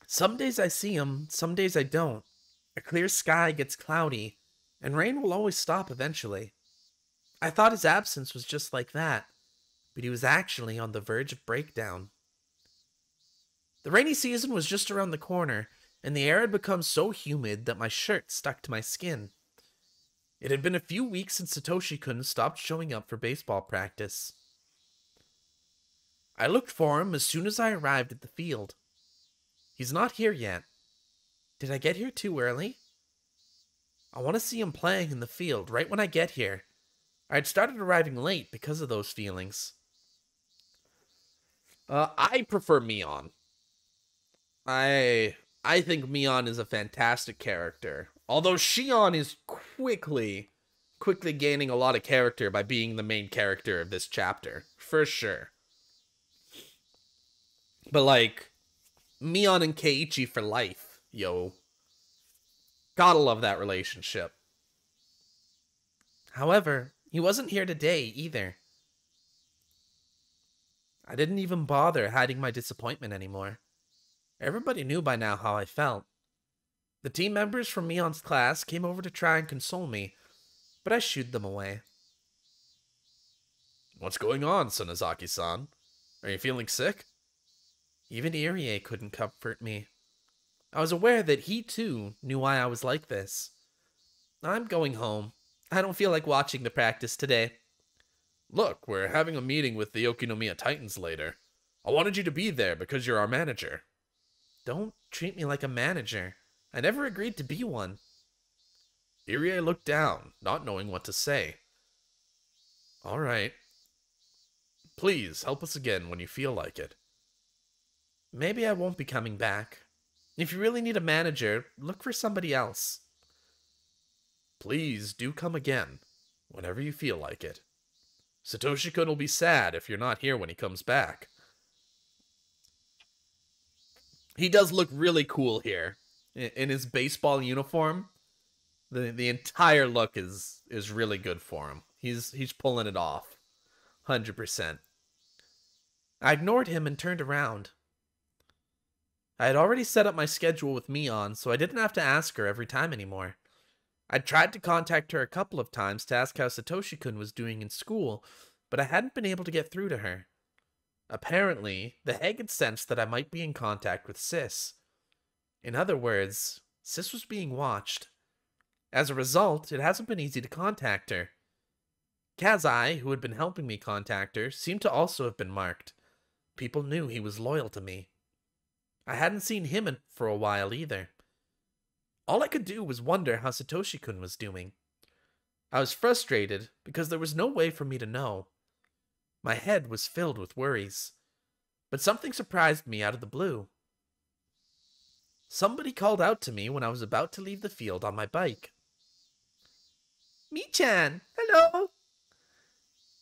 Some days I see him, some days I don't. A clear sky gets cloudy, and rain will always stop eventually. I thought his absence was just like that, but he was actually on the verge of breakdown. The rainy season was just around the corner, and the air had become so humid that my shirt stuck to my skin. It had been a few weeks since Satoshi-kun stopped showing up for baseball practice. I looked for him as soon as I arrived at the field. He's not here yet. Did I get here too early? I want to see him playing in the field right when I get here. I had started arriving late because of those feelings. I prefer Mion. I think Mion is a fantastic character. Although Shion is quickly gaining a lot of character by being the main character of this chapter, for sure. But like, Mion and Keiichi for life, yo. Gotta love that relationship. However, he wasn't here today either. I didn't even bother hiding my disappointment anymore. Everybody knew by now how I felt. The team members from Mion's class came over to try and console me, but I shooed them away. What's going on, Sonozaki-san? Are you feeling sick? Even Irie couldn't comfort me. I was aware that he too knew why I was like this. I'm going home. I don't feel like watching the practice today. Look, we're having a meeting with the Okinomiya Titans later. I wanted you to be there because you're our manager. Don't treat me like a manager. I never agreed to be one. Irie looked down, not knowing what to say. All right. Please, help us again when you feel like it. Maybe I won't be coming back. If you really need a manager, look for somebody else. Please do come again, whenever you feel like it. Satoshi-kun will be sad if you're not here when he comes back. He does look really cool here. In his baseball uniform, the entire look is really good for him. He's pulling it off. 100%. I ignored him and turned around. I had already set up my schedule with Mion, so I didn't have to ask her every time anymore. I'd tried to contact her a couple of times to ask how Satoshi-kun was doing in school, but I hadn't been able to get through to her. Apparently, the hag had sensed that I might be in contact with Sis. In other words, Sis was being watched. As a result, it hasn't been easy to contact her. Kazai, who had been helping me contact her, seemed to also have been marked. People knew he was loyal to me. I hadn't seen him for a while either. All I could do was wonder how Satoshi-kun was doing. I was frustrated because there was no way for me to know. My head was filled with worries. But something surprised me out of the blue. Somebody called out to me when I was about to leave the field on my bike. Mi-chan, hello!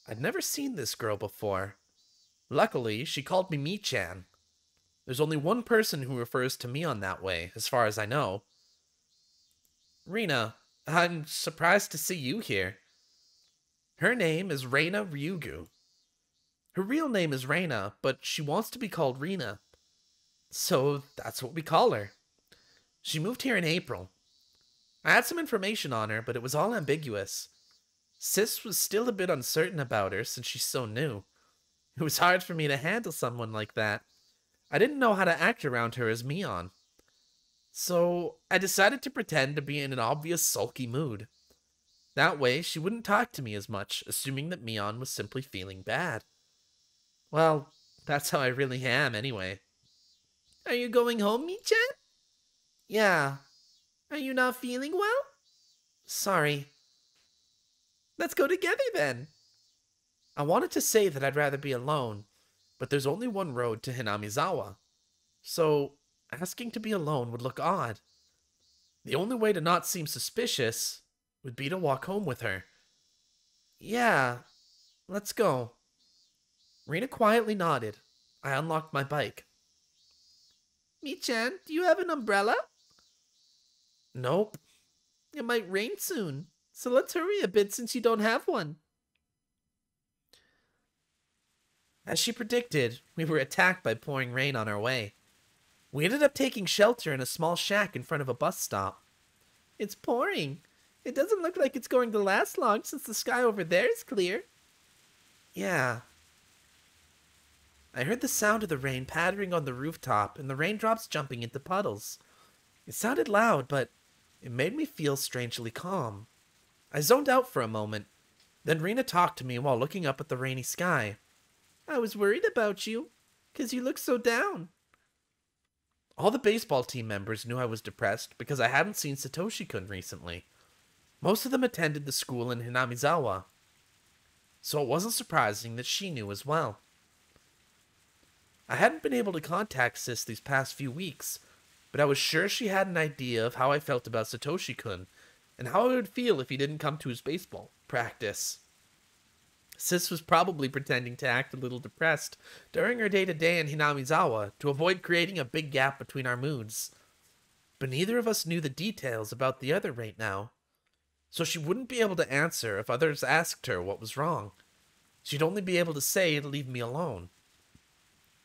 I'd never seen this girl before. Luckily, she called me Mi-chan. There's only one person who refers to Mion that way, as far as I know. Rena, I'm surprised to see you here. Her name is Rena Ryugu. Her real name is Rena, but she wants to be called Rena. So that's what we call her. She moved here in April. I had some information on her, but it was all ambiguous. Sis was still a bit uncertain about her since she's so new. It was hard for me to handle someone like that. I didn't know how to act around her as Mion. So I decided to pretend to be in an obvious sulky mood. That way she wouldn't talk to me as much, assuming that Mion was simply feeling bad. Well, that's how I really am anyway. Are you going home, Mi-chan? Yeah. Are you not feeling well? Sorry. Let's go together then. I wanted to say that I'd rather be alone, but there's only one road to Hinamizawa. So, asking to be alone would look odd. The only way to not seem suspicious would be to walk home with her. Yeah, let's go. Rena quietly nodded. I unlocked my bike. Mi-chan, do you have an umbrella? Nope. It might rain soon, so let's hurry a bit since you don't have one. As she predicted, we were attacked by pouring rain on our way. We ended up taking shelter in a small shack in front of a bus stop. It's pouring. It doesn't look like it's going to last long since the sky over there is clear. Yeah. I heard the sound of the rain pattering on the rooftop and the raindrops jumping into puddles. It sounded loud, but it made me feel strangely calm. I zoned out for a moment. Then Rena talked to me while looking up at the rainy sky. I was worried about you, 'cause you look so down. All the baseball team members knew I was depressed because I hadn't seen Satoshi-kun recently. Most of them attended the school in Hinamizawa, so it wasn't surprising that she knew as well. I hadn't been able to contact Sis these past few weeks, but I was sure she had an idea of how I felt about Satoshi-kun and how I would feel if he didn't come to his baseball practice. Sis was probably pretending to act a little depressed during her day-to-day in Hinamizawa to avoid creating a big gap between our moods. But neither of us knew the details about the other right now, so she wouldn't be able to answer if others asked her what was wrong. She'd only be able to say to leave me alone.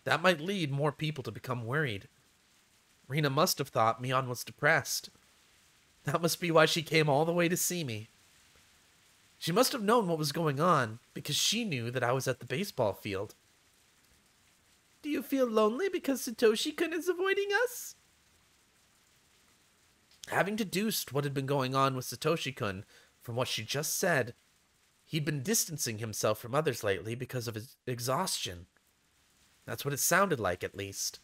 That might lead more people to become worried. Rena must have thought Mion was depressed. That must be why she came all the way to see me. She must have known what was going on, because she knew that I was at the baseball field. Do you feel lonely because Satoshi-kun is avoiding us? Having deduced what had been going on with Satoshi-kun from what she just said, he'd been distancing himself from others lately because of his exhaustion. That's what it sounded like, at least.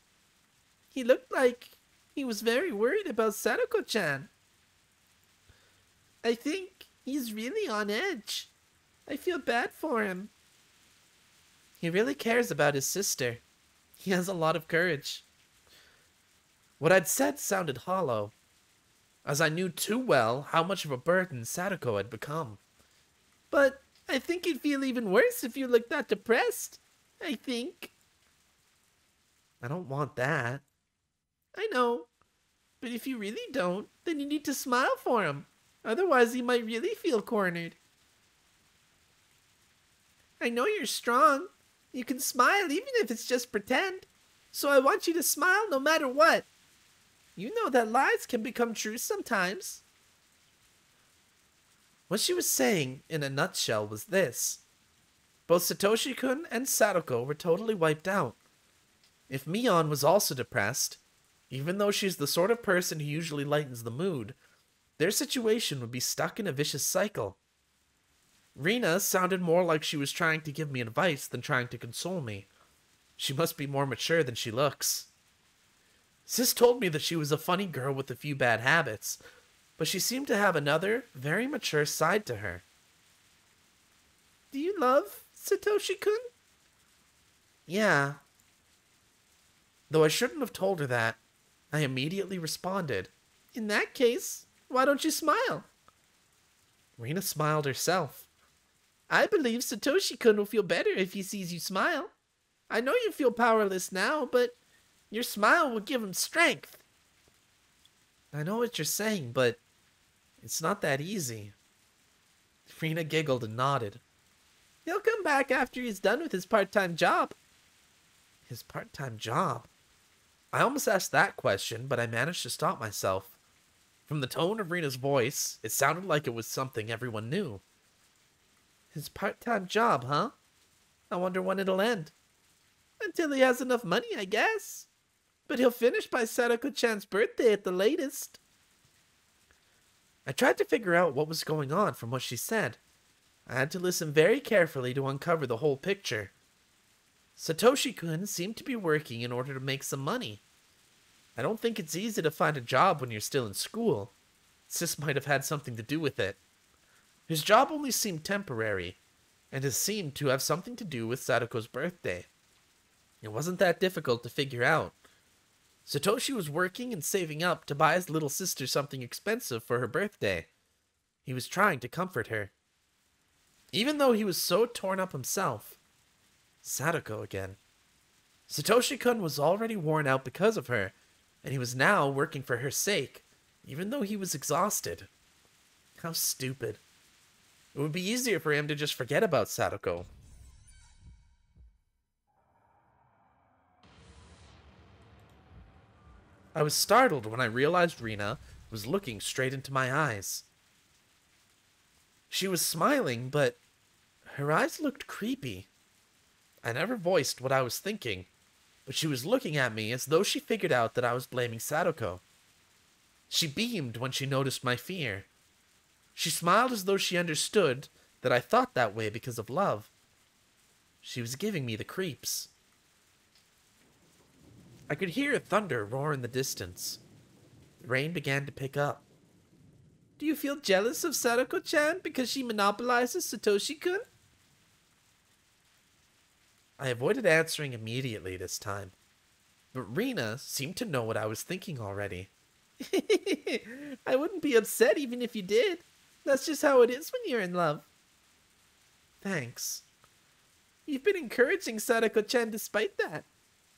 He looked like he was very worried about Sadako-chan. I think he's really on edge. I feel bad for him. He really cares about his sister. He has a lot of courage. What I'd said sounded hollow, as I knew too well how much of a burden Sadako had become. But I think you'd feel even worse if you looked that depressed. I think. I don't want that. I know. But if you really don't, then you need to smile for him. Otherwise, he might really feel cornered. I know you're strong. You can smile even if it's just pretend. So I want you to smile no matter what. You know that lies can become true sometimes. What she was saying, in a nutshell, was this. Both Satoshi-kun and Sadako were totally wiped out. If Mion was also depressed, even though she's the sort of person who usually lightens the mood, their situation would be stuck in a vicious cycle. Rena sounded more like she was trying to give me advice than trying to console me. She must be more mature than she looks. Sis told me that she was a funny girl with a few bad habits, but she seemed to have another, very mature side to her. Do you love Satoshi-kun? Yeah. Though I shouldn't have told her that, I immediately responded. In that case, why don't you smile? Rena smiled herself. I believe Satoshi-kun will feel better if he sees you smile. I know you feel powerless now, but your smile will give him strength. I know what you're saying, but it's not that easy. Rena giggled and nodded. He'll come back after he's done with his part-time job. His part-time job? I almost asked that question, but I managed to stop myself. From the tone of Rena's voice, it sounded like it was something everyone knew. His part-time job, huh? I wonder when it'll end. Until he has enough money, I guess. But he'll finish by Sadako-chan's birthday at the latest. I tried to figure out what was going on from what she said. I had to listen very carefully to uncover the whole picture. Satoshi-kun seemed to be working in order to make some money. I don't think it's easy to find a job when you're still in school. Sis might have had something to do with it. His job only seemed temporary, and it seemed to have something to do with Sadako's birthday. It wasn't that difficult to figure out. Satoshi was working and saving up to buy his little sister something expensive for her birthday. He was trying to comfort her. Even though he was so torn up himself. Sadako again. Satoshi-kun was already worn out because of her, and he was now working for her sake, even though he was exhausted. How stupid. It would be easier for him to just forget about Sadako. I was startled when I realized Rena was looking straight into my eyes. She was smiling, but her eyes looked creepy. I never voiced what I was thinking, but she was looking at me as though she figured out that I was blaming Sadako. She beamed when she noticed my fear. She smiled as though she understood that I thought that way because of love. She was giving me the creeps. I could hear thunder roar in the distance. The rain began to pick up. Do you feel jealous of Sadako-chan because she monopolizes Satoshi-kun? I avoided answering immediately this time, but Rena seemed to know what I was thinking already. I wouldn't be upset even if you did. That's just how it is when you're in love. Thanks. You've been encouraging Sadako-chan despite that.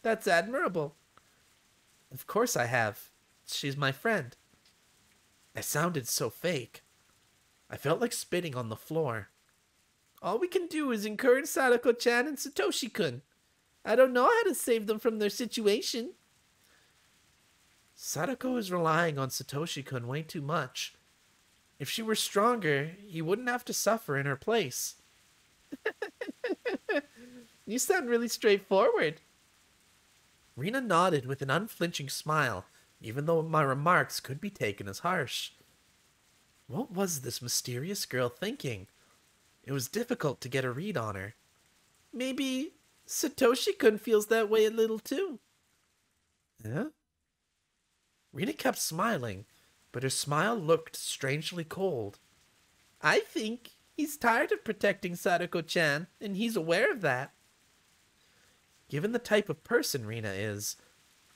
That's admirable. Of course I have. She's my friend. I sounded so fake. I felt like spitting on the floor. All we can do is encourage Sadako-chan and Satoshi-kun. I don't know how to save them from their situation. Sadako is relying on Satoshi-kun way too much. If she were stronger, he wouldn't have to suffer in her place. You sound really straightforward. Rena nodded with an unflinching smile, even though my remarks could be taken as harsh. What was this mysterious girl thinking? It was difficult to get a read on her. Maybe Satoshi-kun feels that way a little too. Yeah? Rena kept smiling, but her smile looked strangely cold. I think he's tired of protecting Sadako-chan, and he's aware of that. Given the type of person Rena is,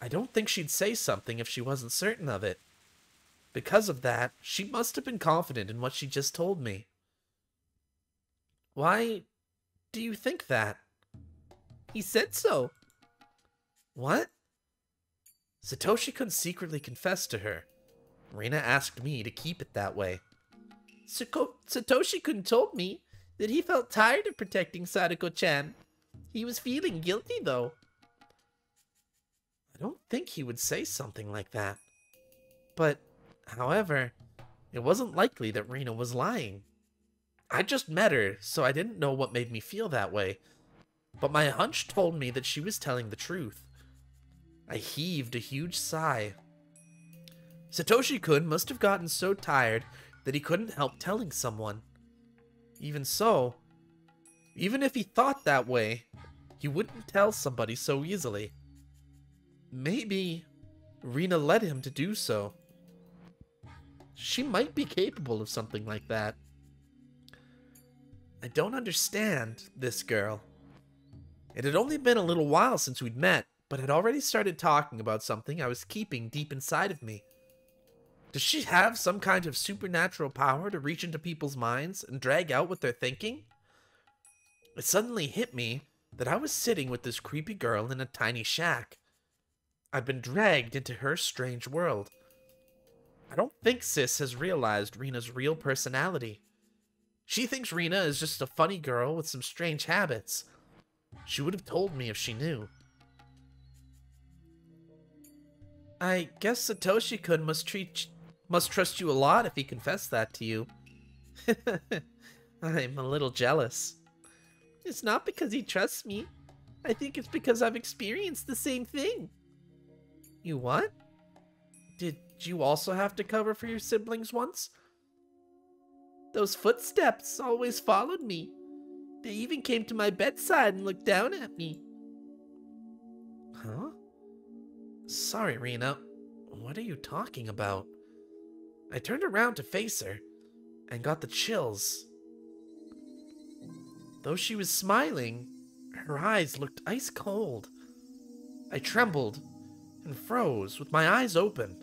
I don't think she'd say something if she wasn't certain of it. Because of that, she must have been confident in what she just told me. Why do you think that? He said so. What? Satoshi-kun secretly confessed to her. Rena asked me to keep it that way. Satoshi-kun told me that he felt tired of protecting Sadako-chan. He was feeling guilty, though. I don't think he would say something like that. But, however, it wasn't likely that Rena was lying. I just met her, so I didn't know what made me feel that way. But my hunch told me that she was telling the truth. I heaved a huge sigh. Satoshi-kun must have gotten so tired that he couldn't help telling someone. Even so, even if he thought that way, he wouldn't tell somebody so easily. Maybe Rena led him to do so. She might be capable of something like that. I don't understand this girl. It had only been a little while since we'd met, but had already started talking about something I was keeping deep inside of me. Does she have some kind of supernatural power to reach into people's minds and drag out what they're thinking? It suddenly hit me that I was sitting with this creepy girl in a tiny shack. I'd been dragged into her strange world. I don't think Sis has realized Rena's real personality. She thinks Rena is just a funny girl with some strange habits. She would have told me if she knew. I guess Satoshi-kun must trust you a lot if he confessed that to you. I'm a little jealous. It's not because he trusts me. I think it's because I've experienced the same thing. You what? Did you also have to cover for your siblings once? Those footsteps always followed me. They even came to my bedside and looked down at me. Huh? Sorry, Rena. What are you talking about? I turned around to face her and got the chills. Though she was smiling, her eyes looked ice cold. I trembled and froze with my eyes open.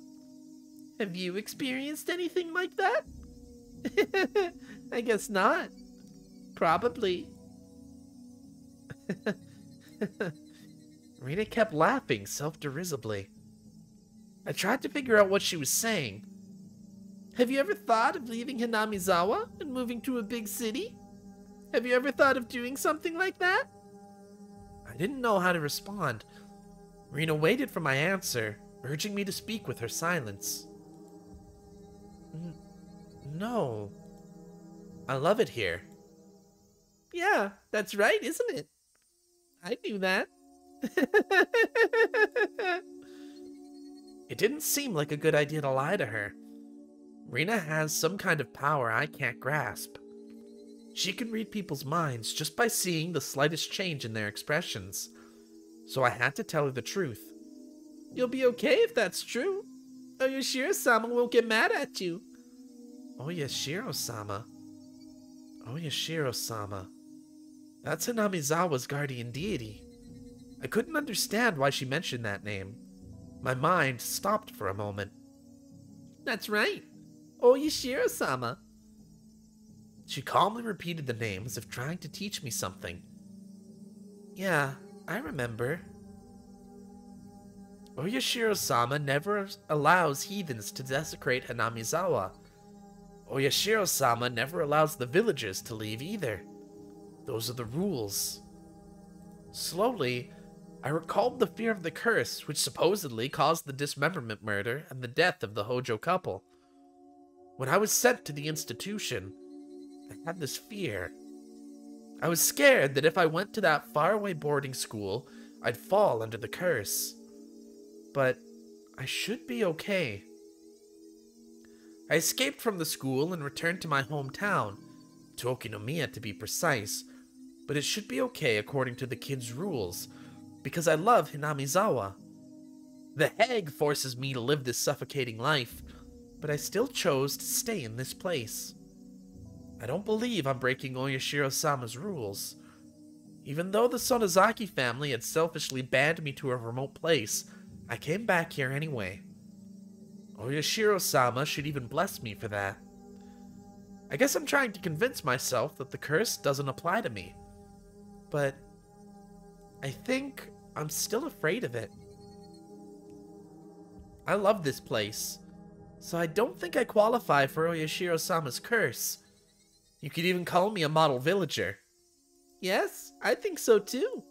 Have you experienced anything like that? I guess not. Probably. Rena kept laughing self-derisively. I tried to figure out what she was saying. Have you ever thought of leaving Hinamizawa and moving to a big city? Have you ever thought of doing something like that? I didn't know how to respond. Rena waited for my answer, urging me to speak with her silence. No. I love it here. Yeah, that's right, isn't it? I knew that. It didn't seem like a good idea to lie to her. Rena has some kind of power I can't grasp. She can read people's minds just by seeing the slightest change in their expressions. So I had to tell her the truth. You'll be okay if that's true. Oyashiro-sama won't get mad at you. Oyashiro-sama. Oyashiro-sama. That's Hinamizawa's guardian deity. I couldn't understand why she mentioned that name. My mind stopped for a moment. That's right. Oyashiro-sama. She calmly repeated the name as if trying to teach me something. Yeah, I remember. Oyashiro-sama never allows heathens to desecrate Hinamizawa. Oyashiro-sama never allows the villagers to leave either. Those are the rules. Slowly, I recalled the fear of the curse which supposedly caused the dismemberment murder and the death of the Hojo couple. When I was sent to the institution, I had this fear. I was scared that if I went to that faraway boarding school, I'd fall under the curse. But I should be okay. I escaped from the school and returned to my hometown, to Okinomiya to be precise, but it should be okay according to the kids' rules, because I love Hinamizawa. The hag forces me to live this suffocating life, but I still chose to stay in this place. I don't believe I'm breaking Oyashiro-sama's rules. Even though the Sonozaki family had selfishly banned me to a remote place, I came back here anyway. Oyashiro-sama should even bless me for that. I guess I'm trying to convince myself that the curse doesn't apply to me. But I think I'm still afraid of it. I love this place, so I don't think I qualify for Oyashiro-sama's curse. You could even call me a model villager. Yes, I think so too.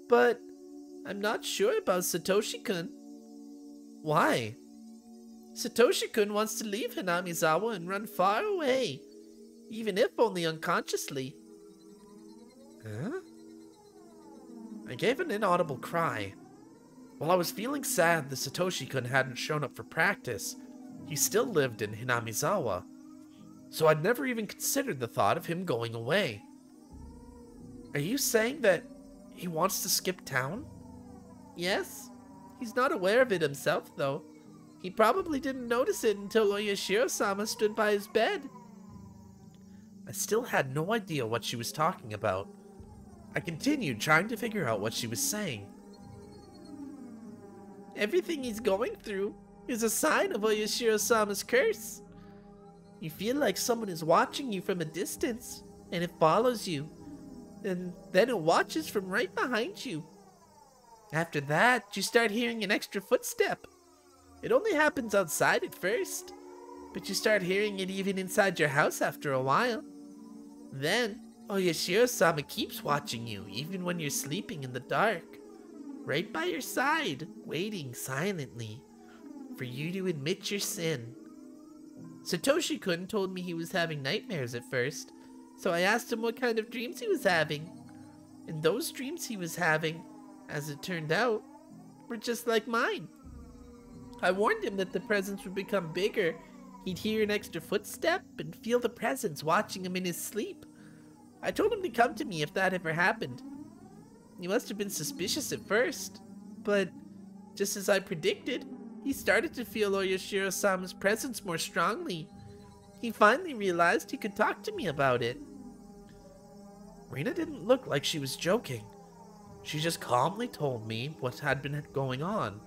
But I'm not sure about Satoshi-kun. Why? Satoshi-kun wants to leave Hinamizawa and run far away, even if only unconsciously. Huh? I gave an inaudible cry. While I was feeling sad that Satoshi-kun hadn't shown up for practice, he still lived in Hinamizawa, so I'd never even considered the thought of him going away. Are you saying that he wants to skip town? Yes. He's not aware of it himself, though. He probably didn't notice it until Oyashiro-sama stood by his bed. I still had no idea what she was talking about. I continued trying to figure out what she was saying. Everything he's going through is a sign of Oyashiro-sama's curse. You feel like someone is watching you from a distance, and it follows you. And then it watches from right behind you. After that, you start hearing an extra footstep. It only happens outside at first, but you start hearing it even inside your house after a while. Then, Oyashiro-sama keeps watching you even when you're sleeping in the dark, right by your side, waiting silently for you to admit your sin. Satoshi-kun told me he was having nightmares at first, so I asked him what kind of dreams he was having. And those dreams he was having, as it turned out, were just like mine. I warned him that the presence would become bigger. He'd hear an extra footstep and feel the presence watching him in his sleep. I told him to come to me if that ever happened. He must have been suspicious at first, but just as I predicted, he started to feel Oyashiro-sama's presence more strongly. He finally realized he could talk to me about it. Rena didn't look like she was joking. She just calmly told me what had been going on.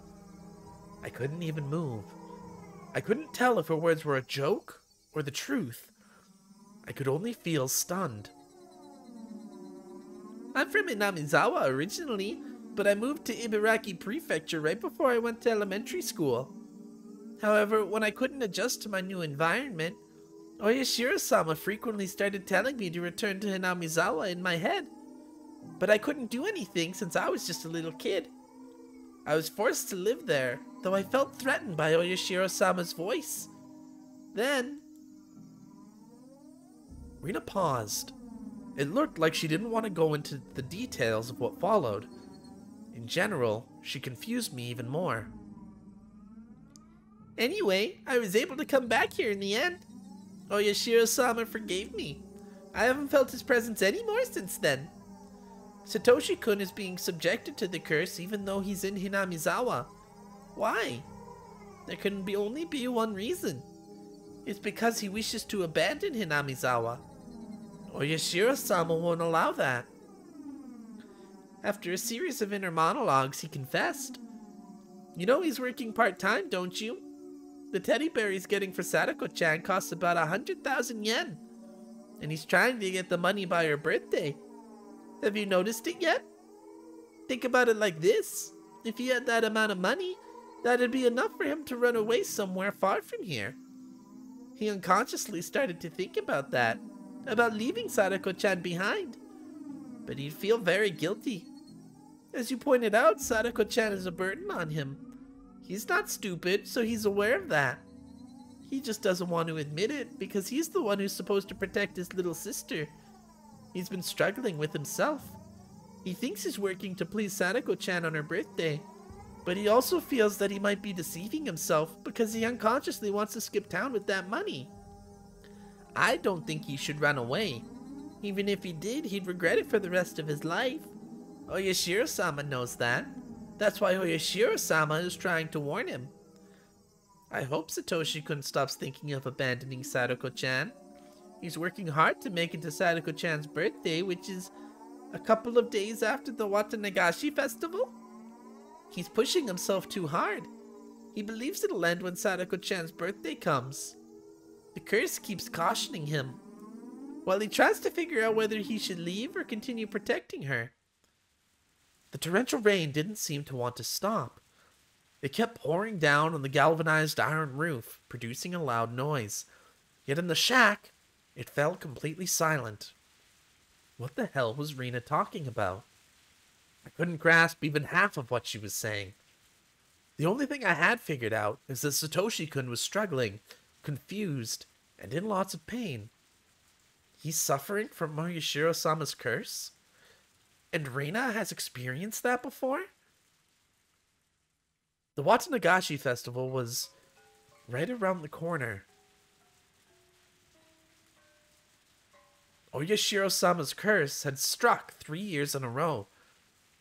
I couldn't even move. I couldn't tell if her words were a joke or the truth. I could only feel stunned. I'm from Hinamizawa originally, but I moved to Ibaraki Prefecture right before I went to elementary school. However, when I couldn't adjust to my new environment, Oyashiro-sama frequently started telling me to return to Hinamizawa in my head. But I couldn't do anything since I was just a little kid. I was forced to live there, though I felt threatened by Oyashiro-sama's voice. Then... Rena paused. It looked like she didn't want to go into the details of what followed. In general, she confused me even more. Anyway, I was able to come back here in the end. Oyashiro-sama forgave me. I haven't felt his presence anymore since then. Satoshi-kun is being subjected to the curse even though he's in Hinamizawa. Why? There can only be one reason. It's because he wishes to abandon Hinamizawa. Oyashiro-sama won't allow that. After a series of inner monologues, he confessed. You know he's working part-time, don't you? The teddy bear he's getting for Sadako-chan costs about 100,000 yen. And he's trying to get the money by her birthday. Have you noticed it yet? Think about it like this. If he had that amount of money, that'd be enough for him to run away somewhere far from here. He unconsciously started to think about that. About leaving Sadako-chan behind. But he'd feel very guilty. As you pointed out, Sadako-chan is a burden on him. He's not stupid, so he's aware of that. He just doesn't want to admit it, because he's the one who's supposed to protect his little sister. He's been struggling with himself. He thinks he's working to please Sadako-chan on her birthday, but he also feels that he might be deceiving himself because he unconsciously wants to skip town with that money. I don't think he should run away. Even if he did, he'd regret it for the rest of his life. Oyashiro-sama knows that. That's why Oyashiro-sama is trying to warn him. I hope Satoshi-kun stops thinking of abandoning Sadako-chan. He's working hard to make it to Sadako-chan's birthday, which is a couple of days after the Watanagashi festival. He's pushing himself too hard. He believes it'll end when Sadako-chan's birthday comes. The curse keeps cautioning him, while he tries to figure out whether he should leave or continue protecting her. The torrential rain didn't seem to want to stop. It kept pouring down on the galvanized iron roof, producing a loud noise. Yet in the shack, it fell completely silent. What the hell was Rena talking about? I couldn't grasp even half of what she was saying. The only thing I had figured out is that Satoshi-kun was struggling, confused, and in lots of pain. He's suffering from Oyashiro-sama's curse? And Rena has experienced that before? The Watanagashi festival was right around the corner. Oyashiro-sama's curse had struck 3 years in a row.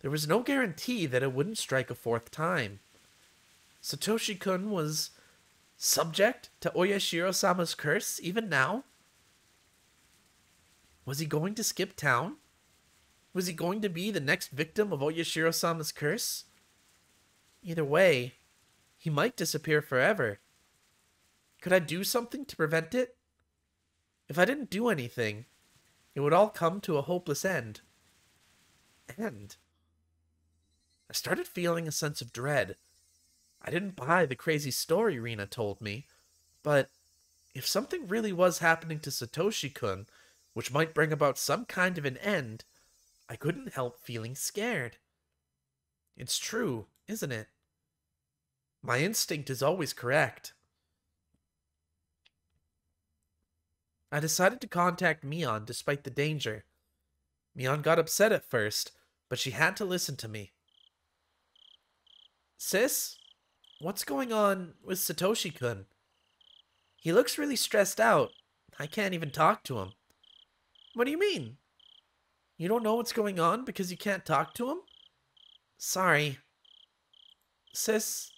There was no guarantee that it wouldn't strike a fourth time. Satoshi-kun was subject to Oyashiro-sama's curse even now? Was he going to skip town? Was he going to be the next victim of Oyashiro-sama's curse? Either way, he might disappear forever. Could I do something to prevent it? If I didn't do anything, it would all come to a hopeless end. And I started feeling a sense of dread. I didn't buy the crazy story Rena told me, but if something really was happening to Satoshi-kun, which might bring about some kind of an end, I couldn't help feeling scared. It's true, isn't it? My instinct is always correct. I decided to contact Mion despite the danger. Mion got upset at first, but she had to listen to me. Sis, what's going on with Satoshi-kun? He looks really stressed out. I can't even talk to him. What do you mean? You don't know what's going on because you can't talk to him? Sorry. Sis,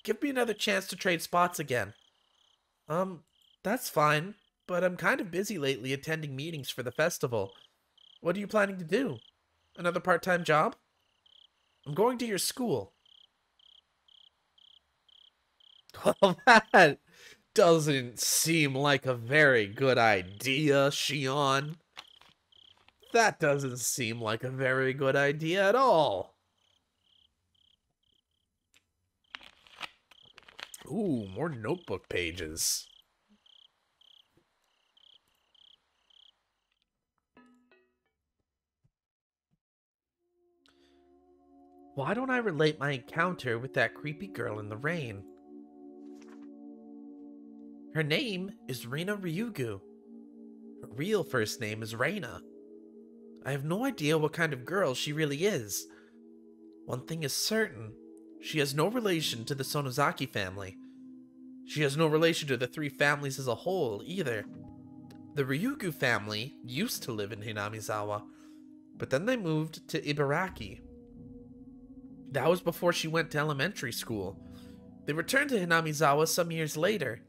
give me another chance to trade spots again. That's fine, but I'm kind of busy lately attending meetings for the festival. What are you planning to do? Another part-time job? I'm going to your school. Well, that doesn't seem like a very good idea, Shion. That doesn't seem like a very good idea at all. Ooh, more notebook pages. why don't I relate my encounter with that creepy girl in the rain? Her name is Rena Ryugu. Her real first name is Rena. I have no idea what kind of girl she really is. One thing is certain, she has no relation to the Sonozaki family. She has no relation to the three families as a whole, either. The Ryugu family used to live in Hinamizawa, but then they moved to Ibaraki. That was before she went to elementary school. They returned to Hinamizawa some years later.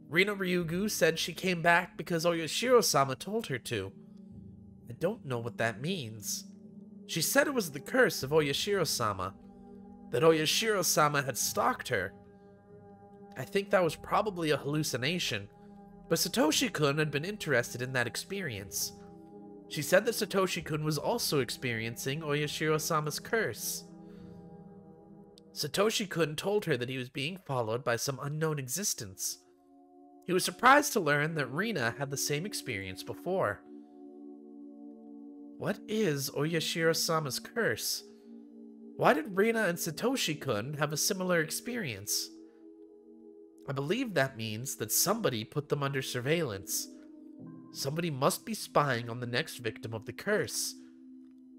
Rena Ryugu said she came back because Oyashiro-sama told her to. I don't know what that means. She said it was the curse of Oyashiro-sama, that Oyashiro-sama had stalked her. I think that was probably a hallucination, but Satoshi-kun had been interested in that experience. She said that Satoshi-kun was also experiencing Oyashiro-sama's curse. Satoshi-kun told her that he was being followed by some unknown existence. He was surprised to learn that Rena had the same experience before. What is Oyashiro-sama's curse? Why did Rena and Satoshi-kun have a similar experience? I believe that means that somebody put them under surveillance. Somebody must be spying on the next victim of the curse.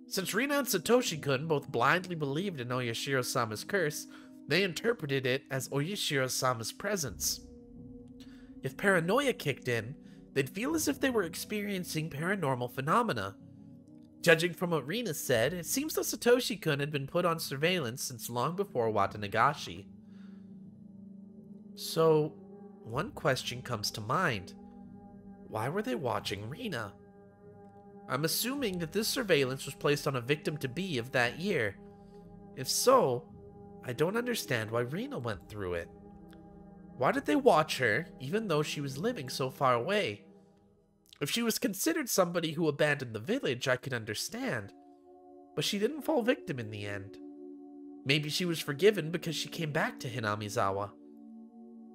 Since Rena and Satoshi-kun both blindly believed in Oyashiro-sama's curse, they interpreted it as Oyashiro-sama's presence. If paranoia kicked in, they'd feel as if they were experiencing paranormal phenomena. Judging from what Rena said, it seems that Satoshi-kun had been put on surveillance since long before Watanagashi. So, one question comes to mind. Why were they watching Rena? I'm assuming that this surveillance was placed on a victim-to-be of that year. If so, I don't understand why Rena went through it. Why did they watch her, even though she was living so far away? If she was considered somebody who abandoned the village, I could understand. But she didn't fall victim in the end. Maybe she was forgiven because she came back to Hinamizawa.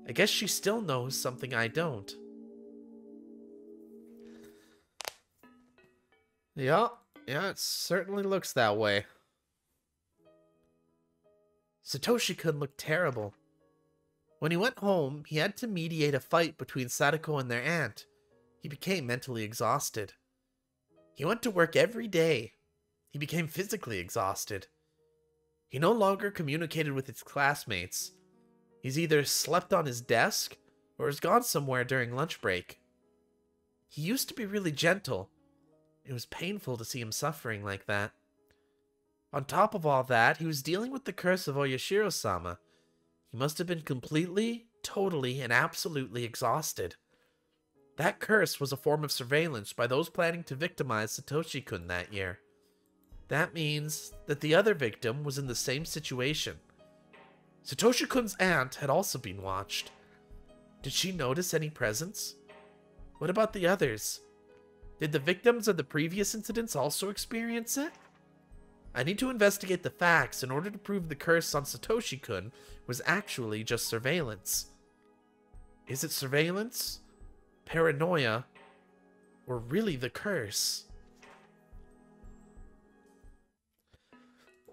I guess she still knows something I don't. Yeah, it certainly looks that way. Satoshi-kun looked terrible. When he went home, he had to mediate a fight between Sadako and their aunt. He became mentally exhausted. He went to work every day. He became physically exhausted. He no longer communicated with his classmates. He's either slept on his desk or has gone somewhere during lunch break. He used to be really gentle. It was painful to see him suffering like that. On top of all that, he was dealing with the curse of Oyashiro-sama. He must have been completely, totally, and absolutely exhausted. That curse was a form of surveillance by those planning to victimize Satoshi-kun that year. That means that the other victim was in the same situation. Satoshi-kun's aunt had also been watched. Did she notice any presence? What about the others? Did the victims of the previous incidents also experience it? I need to investigate the facts in order to prove the curse on Satoshi-kun was actually just surveillance. Is it surveillance, paranoia, or really the curse?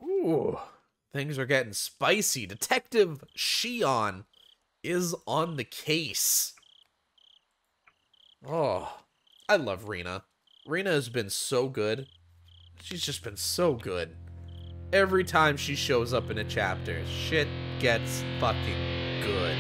Ooh, things are getting spicy. Detective Shion is on the case. Oh, I love Rena. Rena has been so good. She's just been so good. Every time she shows up in a chapter, shit gets fucking good.